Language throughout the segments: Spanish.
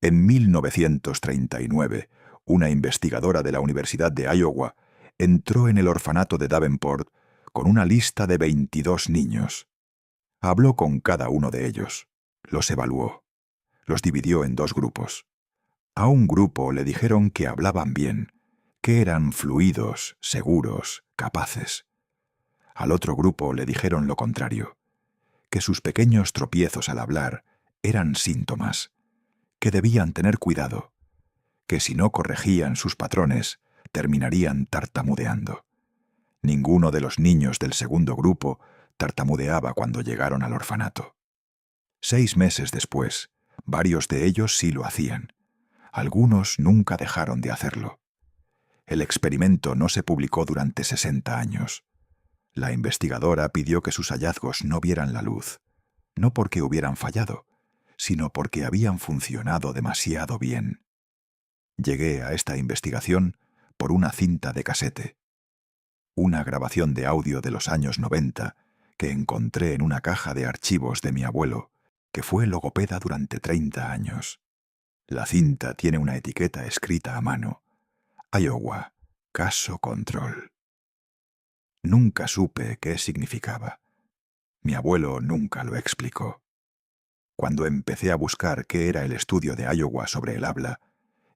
En 1939, una investigadora de la Universidad de Iowa entró en el orfanato de Davenport con una lista de 22 niños. Habló con cada uno de ellos, los evaluó, los dividió en dos grupos. A un grupo le dijeron que hablaban bien, que eran fluidos, seguros, capaces. Al otro grupo le dijeron lo contrario, que sus pequeños tropiezos al hablar eran síntomas, que debían tener cuidado, que si no corregían sus patrones, terminarían tartamudeando. Ninguno de los niños del segundo grupo tartamudeaba cuando llegaron al orfanato. 6 meses después, varios de ellos sí lo hacían. Algunos nunca dejaron de hacerlo. El experimento no se publicó durante 60 años. La investigadora pidió que sus hallazgos no vieran la luz, no porque hubieran fallado, sino porque habían funcionado demasiado bien. Llegué a esta investigación por una cinta de casete, una grabación de audio de los años 90 que encontré en una caja de archivos de mi abuelo, que fue logopeda durante 30 años. La cinta tiene una etiqueta escrita a mano: Iowa, caso control. Nunca supe qué significaba. Mi abuelo nunca lo explicó. Cuando empecé a buscar qué era el estudio de Iowa sobre el habla,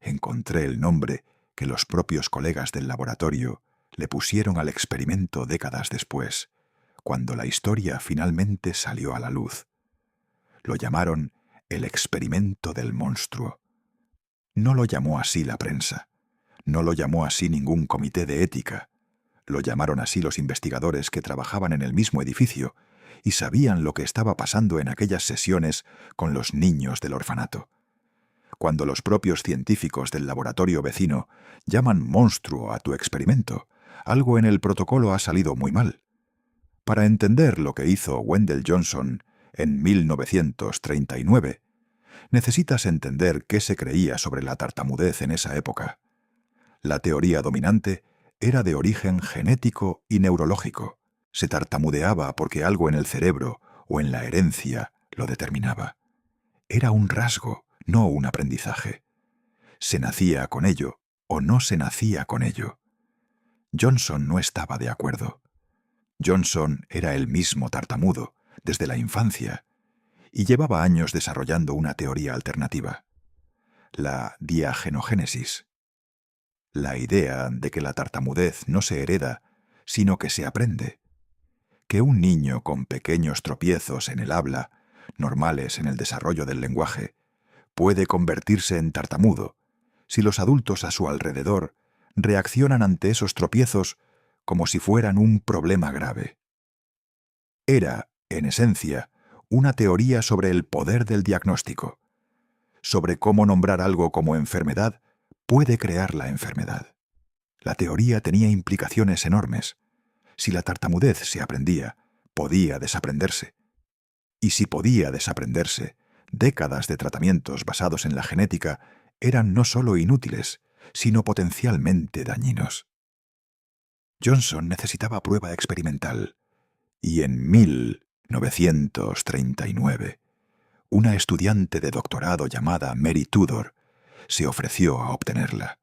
encontré el nombre que los propios colegas del laboratorio le pusieron al experimento décadas después, cuando la historia finalmente salió a la luz. Lo llamaron el experimento del monstruo. No lo llamó así la prensa, no lo llamó así ningún comité de ética. Lo llamaron así los investigadores que trabajaban en el mismo edificio y sabían lo que estaba pasando en aquellas sesiones con los niños del orfanato. Cuando los propios científicos del laboratorio vecino llaman monstruo a tu experimento, algo en el protocolo ha salido muy mal. Para entender lo que hizo Wendell Johnson en 1939, necesitas entender qué se creía sobre la tartamudez en esa época. La teoría dominante era de origen genético y neurológico. Se tartamudeaba porque algo en el cerebro o en la herencia lo determinaba. Era un rasgo, no un aprendizaje. Se nacía con ello o no se nacía con ello. Johnson no estaba de acuerdo. Johnson era el mismo tartamudo desde la infancia y llevaba años desarrollando una teoría alternativa: la diagenogénesis. La idea de que la tartamudez no se hereda, sino que se aprende. Que un niño con pequeños tropiezos en el habla, normales en el desarrollo del lenguaje, puede convertirse en tartamudo si los adultos a su alrededor reaccionan ante esos tropiezos como si fueran un problema grave. Era, en esencia, una teoría sobre el poder del diagnóstico, sobre cómo nombrar algo como enfermedad puede crear la enfermedad. La teoría tenía implicaciones enormes. Si la tartamudez se aprendía, podía desaprenderse. Y si podía desaprenderse, décadas de tratamientos basados en la genética eran no solo inútiles, sino potencialmente dañinos. Johnson necesitaba prueba experimental, y en 1939, una estudiante de doctorado llamada Mary Tudor se ofreció a obtenerla.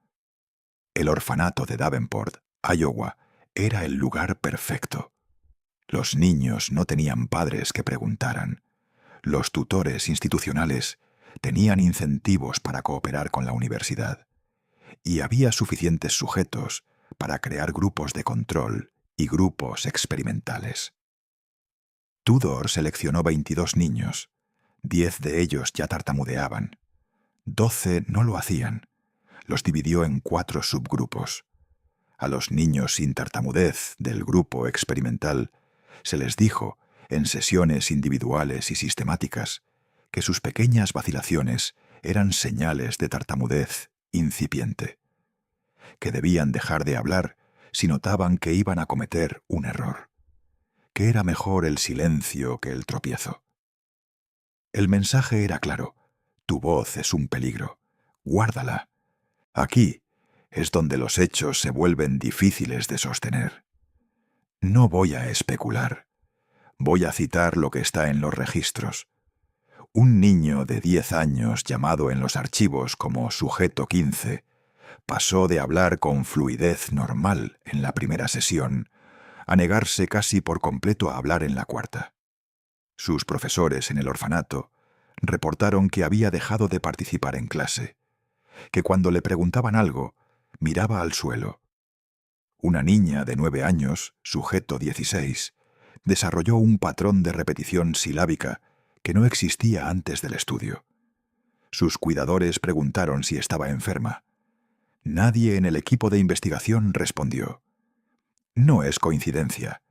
El orfanato de Davenport, Iowa, era el lugar perfecto. Los niños no tenían padres que preguntaran. Los tutores institucionales tenían incentivos para cooperar con la universidad. Y había suficientes sujetos para crear grupos de control y grupos experimentales. Tudor seleccionó 22 niños. 10 de ellos ya tartamudeaban. 12 no lo hacían. Los dividió en 4 subgrupos. A los niños sin tartamudez del grupo experimental se les dijo, en sesiones individuales y sistemáticas, que sus pequeñas vacilaciones eran señales de tartamudez incipiente, que debían dejar de hablar si notaban que iban a cometer un error, que era mejor el silencio que el tropiezo. El mensaje era claro: tu voz es un peligro, guárdala. Aquí es donde los hechos se vuelven difíciles de sostener. No voy a especular. Voy a citar lo que está en los registros. Un niño de 10 años, llamado en los archivos como sujeto 15, pasó de hablar con fluidez normal en la primera sesión a negarse casi por completo a hablar en la cuarta. Sus profesores en el orfanato reportaron que había dejado de participar en clase, que cuando le preguntaban algo, miraba al suelo. Una niña de 9 años, sujeto 16, desarrolló un patrón de repetición silábica que no existía antes del estudio. Sus cuidadores preguntaron si estaba enferma. Nadie en el equipo de investigación respondió. No es coincidencia.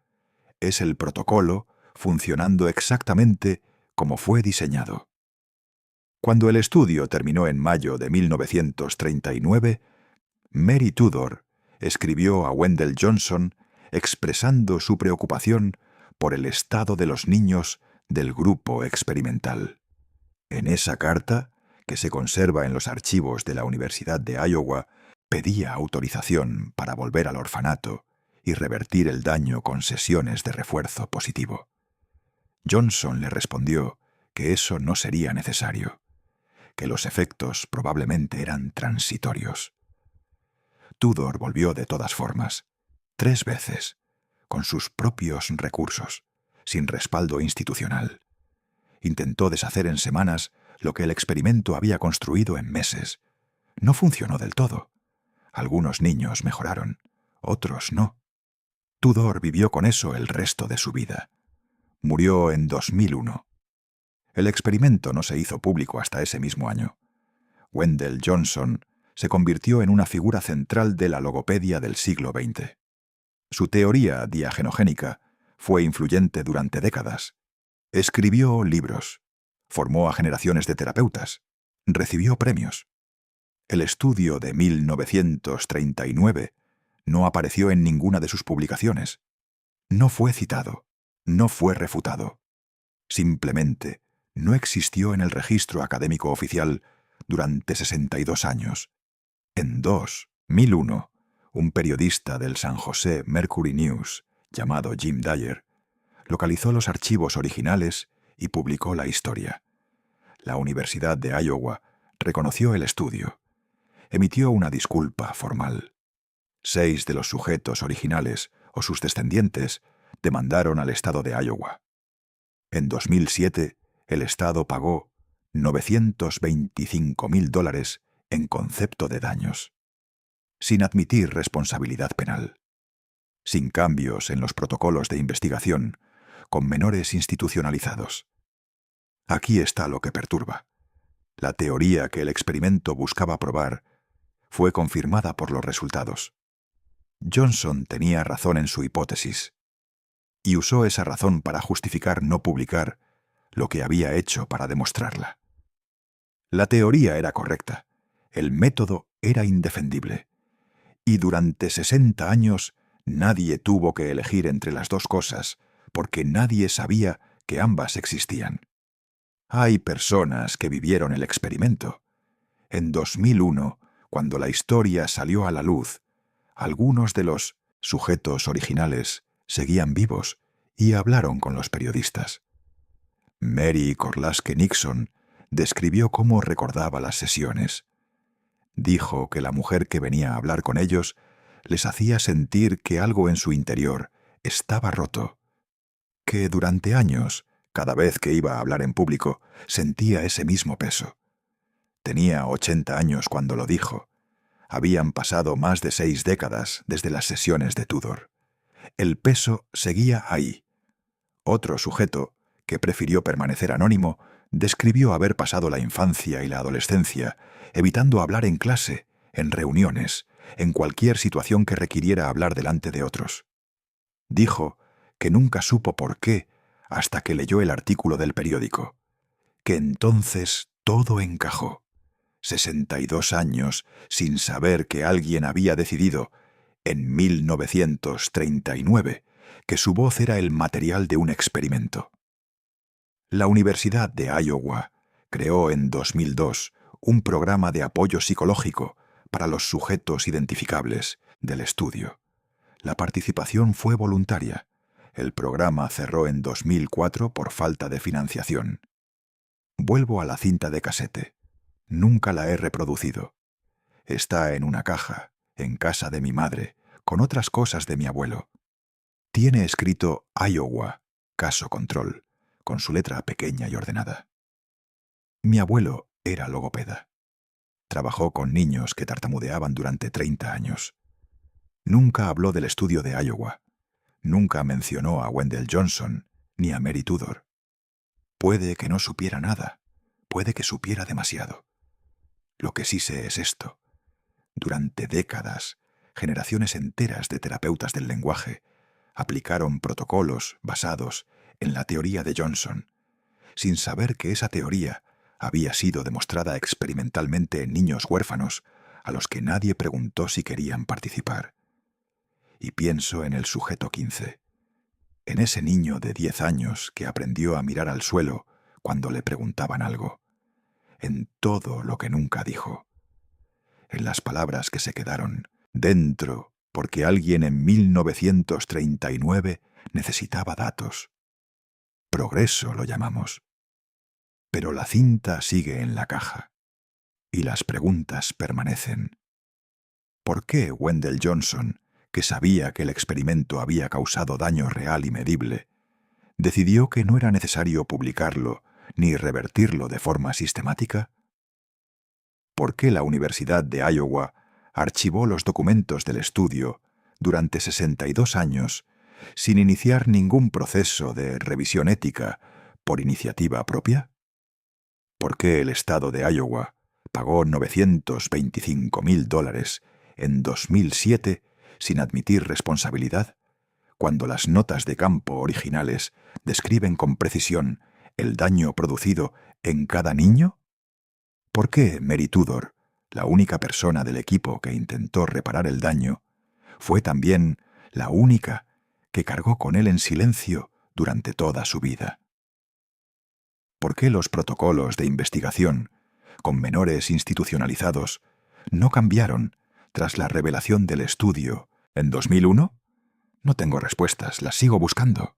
Es el protocolo funcionando exactamente como fue diseñado. Cuando el estudio terminó en mayo de 1939, Mary Tudor escribió a Wendell Johnson expresando su preocupación por el estado de los niños del grupo experimental. En esa carta, que se conserva en los archivos de la Universidad de Iowa, pedía autorización para volver al orfanato y revertir el daño con sesiones de refuerzo positivo. Johnson le respondió que eso no sería necesario, que los efectos probablemente eran transitorios. Tudor volvió de todas formas, 3 veces, con sus propios recursos, sin respaldo institucional. Intentó deshacer en semanas lo que el experimento había construido en meses. No funcionó del todo. Algunos niños mejoraron, otros no. Tudor vivió con eso el resto de su vida. Murió en 2001. El experimento no se hizo público hasta ese mismo año. Wendell Johnson se convirtió en una figura central de la logopedia del siglo XX. Su teoría diagenogénica fue influyente durante décadas. Escribió libros, formó a generaciones de terapeutas, recibió premios. El estudio de 1939 no apareció en ninguna de sus publicaciones. No fue citado, no fue refutado. Simplemente no existió en el registro académico oficial durante 62 años. En 2001, un periodista del San Jose Mercury News, llamado Jim Dyer, localizó los archivos originales y publicó la historia. La Universidad de Iowa reconoció el estudio. Emitió una disculpa formal. 6 de los sujetos originales o sus descendientes demandaron al estado de Iowa. En 2007, el estado pagó $925,000 en concepto de daños, sin admitir responsabilidad penal, sin cambios en los protocolos de investigación, con menores institucionalizados. Aquí está lo que perturba. La teoría que el experimento buscaba probar fue confirmada por los resultados. Johnson tenía razón en su hipótesis, y usó esa razón para justificar no publicar lo que había hecho para demostrarla. La teoría era correcta, el método era indefendible, y durante 60 años nadie tuvo que elegir entre las dos cosas, porque nadie sabía que ambas existían. Hay personas que vivieron el experimento. En 2001, cuando la historia salió a la luz, algunos de los sujetos originales seguían vivos y hablaron con los periodistas. Mary Corlaske Nixon describió cómo recordaba las sesiones. Dijo que la mujer que venía a hablar con ellos les hacía sentir que algo en su interior estaba roto, que durante años, cada vez que iba a hablar en público, sentía ese mismo peso. Tenía 80 años cuando lo dijo. Habían pasado más de 6 décadas desde las sesiones de Tudor. El peso seguía ahí. Otro sujeto, que prefirió permanecer anónimo, describió haber pasado la infancia y la adolescencia, evitando hablar en clase, en reuniones, en cualquier situación que requiriera hablar delante de otros. Dijo que nunca supo por qué hasta que leyó el artículo del periódico, que entonces todo encajó. 62 años sin saber que alguien había decidido, en 1939, que su voz era el material de un experimento. La Universidad de Iowa creó en 2002 un programa de apoyo psicológico para los sujetos identificables del estudio. La participación fue voluntaria. El programa cerró en 2004 por falta de financiación. Vuelvo a la cinta de casete. Nunca la he reproducido. Está en una caja, en casa de mi madre, con otras cosas de mi abuelo. Tiene escrito Iowa, caso control, con su letra pequeña y ordenada. Mi abuelo era logopeda. Trabajó con niños que tartamudeaban durante 30 años. Nunca habló del estudio de Iowa. Nunca mencionó a Wendell Johnson ni a Mary Tudor. Puede que no supiera nada. Puede que supiera demasiado. Lo que sí sé es esto. Durante décadas, generaciones enteras de terapeutas del lenguaje aplicaron protocolos basados en la teoría de Johnson, sin saber que esa teoría había sido demostrada experimentalmente en niños huérfanos a los que nadie preguntó si querían participar. Y pienso en el sujeto 15, en ese niño de 10 años que aprendió a mirar al suelo cuando le preguntaban algo, en todo lo que nunca dijo, en las palabras que se quedaron dentro porque alguien en 1939 necesitaba datos. Progreso lo llamamos. Pero la cinta sigue en la caja y las preguntas permanecen. ¿Por qué Wendell Johnson, que sabía que el experimento había causado daño real y medible, decidió que no era necesario publicarlo ni revertirlo de forma sistemática? ¿Por qué la Universidad de Iowa archivó los documentos del estudio durante 62 años sin iniciar ningún proceso de revisión ética por iniciativa propia? ¿Por qué el estado de Iowa pagó $925,000 en 2007 sin admitir responsabilidad, cuando las notas de campo originales describen con precisión el daño producido en cada niño? ¿Por qué Mary Tudor, la única persona del equipo que intentó reparar el daño, fue también la única que cargó con él en silencio durante toda su vida? ¿Por qué los protocolos de investigación, con menores institucionalizados, no cambiaron tras la revelación del estudio en 2001? No tengo respuestas, las sigo buscando.